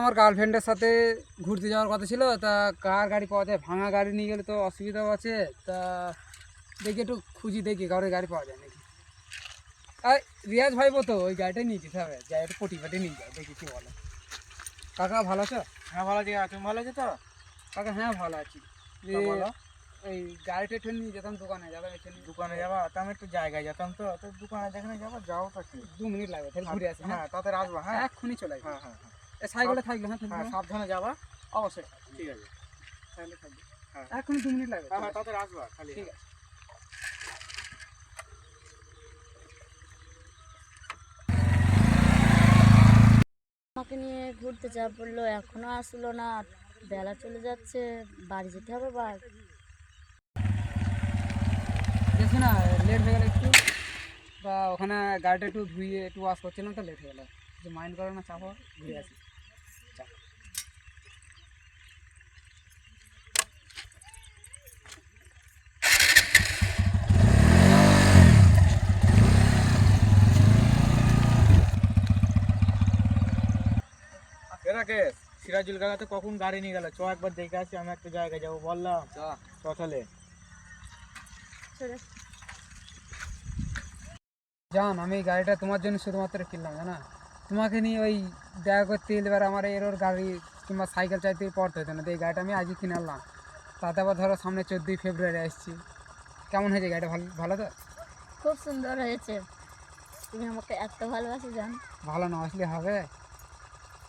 আমার গার্লফ্রেন্ডের সাথে ঘুরতে যাওয়ার কথা ছিল, তা কার গাড়ি পাওয়া যায়? ভাঙা গাড়ি নিয়ে গেলে তো অসুবিধাও আছে। তা দেখি একটু খুঁজি, দেখি কারোর গাড়ি পাওয়া যায় নাকি। আর রিয়াজ ভাইবো তো ওই গাড়িটাই নিয়ে যেতে হবে, যাই একটু পটি পাটি নিয়ে যায়, দেখি কি বলে। কাকা ভালো আছো? হ্যাঁ ভালো আছি। তুমি ভালো আছো তো? কাকা হ্যাঁ ভালো আছি। যে বলো। এই গাড়িটা একটু নিয়ে যেতাম দোকানে, যাতাম একটু দোকানে যাবা? তা আমি একটু জায়গায় যেতাম তো, তো দোকানে যেখানে যাবো যাও তো কি 2 মিনিট লাগবে, তাহলে ঘুরে আসি। হ্যাঁ তাড়াতাড়ি আসবা। হ্যাঁ এক্ষুনি চলে আসবে। হ্যাঁ হ্যাঁ হ্যাঁ সাইকেলে থাকলে হ্যাঁ হ্যাঁ সাবধানে যাবা। অবশ্যই ঠিক আছে। সাইকেলে থাকবে। হ্যাঁ এক্ষুনি 2 মিনিট লাগবে। হ্যাঁ হ্যাঁ তাড়াতাড়ি আসবা খালি। ঠিক আছে। আমাকে নিয়ে ঘুরতে যা বললো, এখনো আসলো না। বেলা চলে যাচ্ছে, বাড়ি যেতে হবে। দেখছি না লেট হয়ে গেল একটু, বা ওখানে গাড়িটা একটু ধুয়ে একটু ওয়াশ করছিলাম তো লেট হয়ে গেলো। যে মাইন্ড করো না, চাপো, ঘুরে আসি। এরাকে সিরাজুল কাকা তো কখন গাড়ি নিয়ে গেল, চ একবার দেখে আসি। আমি একটা জায়গায় যাবো বললাম। চ তাহলে জান, আমি এই গাড়িটা তোমার জন্য শুধুমাত্র কিনলাম, জানা। তোমাকে নিয়ে ওই দেখা করতে এলে এবার আমার এর ওর গাড়ি কিংবা সাইকেল চাইতে পড়তে হতো না। তো এই গাড়িটা আমি আজই কিনে আনলাম। তাতে আবার ধরো সামনে 14ই ফেব্রুয়ারি আসছি। কেমন হয়েছে গাড়িটা? ভালো ভালো তো? খুব সুন্দর হয়েছে। তুমি আমাকে এত ভালোবাসো জান। ভালো না আসলে হবে?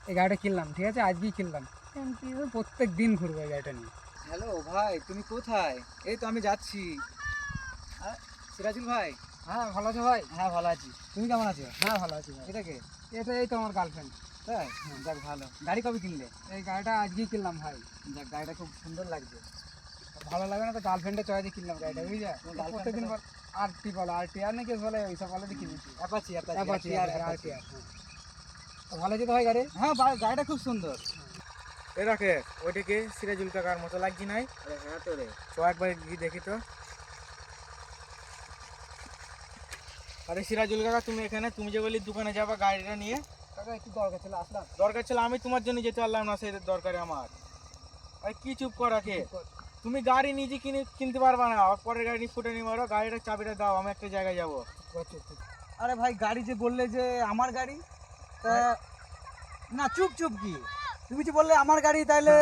এই গাড়িটা কিনলাম, ঠিক আছে, আজকেই কিনলাম। Thank you. প্রত্যেক দিন ঘুরবো এই গাড়িটা নিয়ে। হ্যালো ভাই, তুমি কোথায়? এই তো আমি যাচ্ছি। সিরাজুল ভাই। হ্যাঁ ভালো আছো ভাই? হ্যাঁ ভালো আছি। তুমি কেমন আছো? হ্যাঁ ভালো আছি ভাই। এটাকে এটা এই তো আমার গার্লফ্রেন্ড। তাই? যাক ভালো। গাড়ি কবে কিনলে? এই গাড়িটা আজকেই কিনলাম ভাই। যাক, গাড়িটা খুব সুন্দর লাগছে। ভালো লাগে না তো, গার্লফ্রেন্ডের চয়েসে কিনলাম গাড়িটা, বুঝলে? girlfriend প্রত্যেকদিন পর আরটি বলো, আরটি আর নাকি বলে ওইসব বলে দিয়ে কিনেছি। অ্যাপাচি অ্যাপাচি আর আরটি আর। ভালো আছে তো ভাই গাড়ি? হ্যাঁ গাড়িটা খুব সুন্দর। এরাকে ওইটাকে সিরাজুল কাকার মতো লাগছি নাই? হ্যাঁ তো রে। চ একবার গিয়ে দেখি তো। আরে সিরাজুল কাকা, তুমি এখানে? তুমি যে বলি দোকানে যাবা গাড়িটা নিয়ে। কাকা একটু দরকার ছিল, আসলাম। দরকার ছিল, আমি তোমার জন্য যেতে পারলাম না, সেই দরকারে আমার। আর কি চুপ করাকে? তুমি গাড়ি নিজে কিনতে পারবা না, পরের গাড়ি ফুটে নিয়ে মারো। গাড়িটার চাবিটা দাও, আমি একটা জায়গায় যাবো। আরে ভাই, গাড়ি যে বললে যে আমার গাড়ি, তা না চুপ চুপ কি? তুমি যে বললে আমার গাড়ি, তাইলে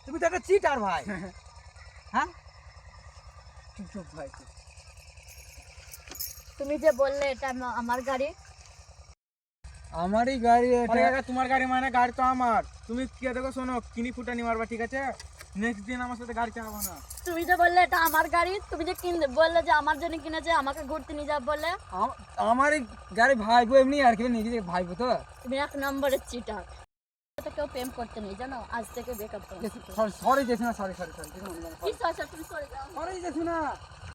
তুমি তো একটা চিটার ভাই। হ্যাঁ চুপ চুপ ভাই। তুমি যে বললে এটা আমার গাড়ি। আমারই গাড়ি আরে এটা। কাকা, তোমার গাড়ি মানে গাড়ি তো আমার। তুমি কি দেখো, শোনো, কিনি ফুটা নিয়ে মারবা, ঠিক আছে? নেক্সট দিন আমার সাথে গাড়ি চালাবো না। তুমি যে বললে এটা আমার গাড়ি, তুমি যে বললে যে আমার জন্য কিনেছে, আমাকে ঘুরতে নিয়ে যাবে বলে। আমারই গাড়ি ভাইবো, এমনি আর কি নিয়ে গেছে ভাইবো তো। তুমি 1 নম্বরের চিটার। তো কেউ প্রেম করতে নেই জানো, আজ থেকে ব্রেকআপ করো। সরি জেসিনা, সরি সরি সরি কি সরি, তুমি সরে যাও। সরি জেসিনা।